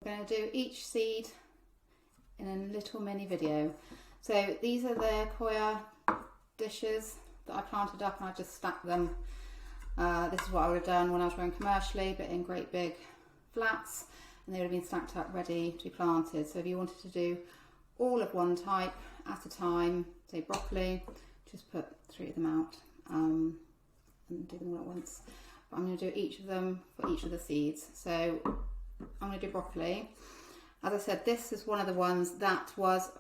I'm going to do each seed in a little mini video. So these are the coir dishes that I planted up and I just stacked them. This is what I would have done when I was growing commercially, but in great big flats, and they would have been stacked up ready to be planted. So if you wanted to do all of one type at a time, say broccoli, just put 3 of them out and do them all at once. But I'm going to do each of them for each of the seeds. So I'm going to do broccoli. As I said, this is one of the ones that was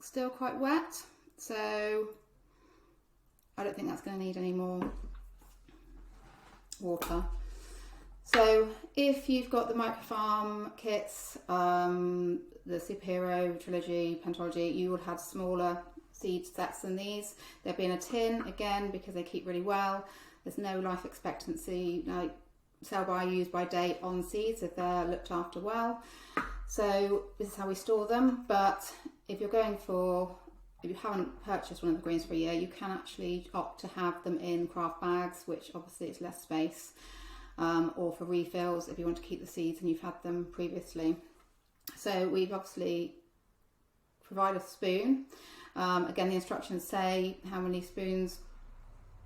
still quite wet, so I don't think that's going to need any more water. So if you've got the microfarm kits, the Superhero, Trilogy, Pentology, you would have smaller seed sets than these. They'll be in a tin again because they keep really well. There's no life expectancy, like sell by, use by date on seeds if they're looked after well. So this is how we store them. But if you're going for, if you haven't purchased one of the greens for a year, you can actually opt to have them in craft bags, which obviously it's less space, or for refills if you want to keep the seeds and you've had them previously. So we've obviously provided a spoon. Again, the instructions say how many spoons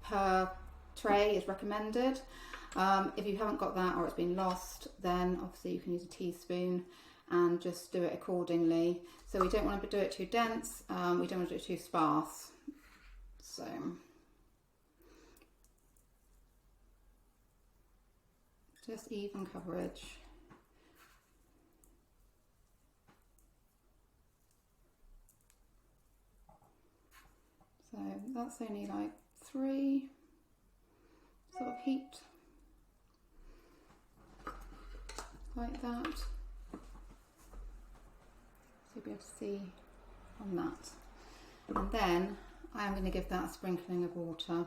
per tray is recommended. If you haven't got that or it's been lost, then obviously you can use a teaspoon and just do it accordingly. So we don't want to do it too dense, we don't want to do it too sparse. So just even coverage. So that's only like 3 sort of heaped like that. So you'll be able to see on that. And then I am going to give that a sprinkling of water.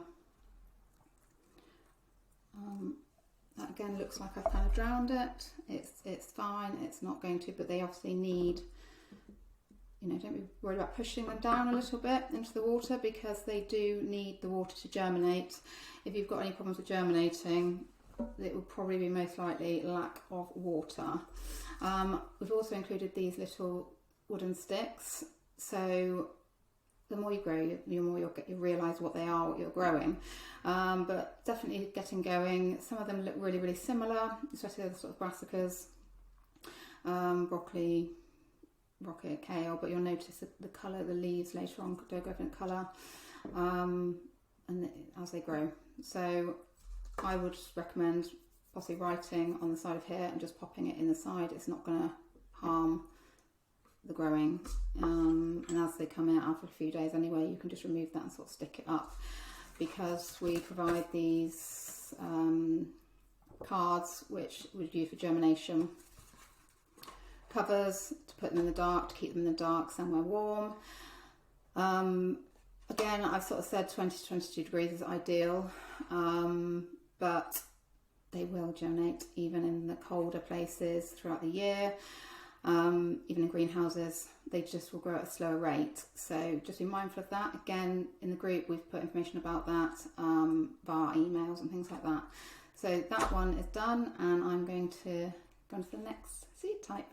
That again looks like I've kind of drowned it. It's fine, it's not going to, but they obviously need, you know, don't be worried about pushing them down a little bit into the water because they do need the water to germinate. If you've got any problems with germinating, it will probably be most likely lack of water. We've also included these little wooden sticks, so the more you grow, the more you'll realise what they are, what you're growing. But definitely getting going. Some of them look really, really similar, especially the sort of brassicas, broccoli, rocket, kale, but you'll notice that the colour of the leaves later on do go different colour and as they grow. So I would recommend possibly writing on the side of here and just popping it in the side. It's not going to harm the growing, and as they come out after a few days anyway, you can just remove that and sort of stick it up, because we provide these cards which we use for germination covers to put them in the dark, to keep them in the dark somewhere warm. Again, I've sort of said 20 to 22 degrees is ideal, but they will germinate even in the colder places throughout the year. Even in greenhouses, they just will grow at a slower rate. So just be mindful of that. Again, in the group, we've put information about that via emails and things like that. So that one is done, and I'm going to go on to the next seed type.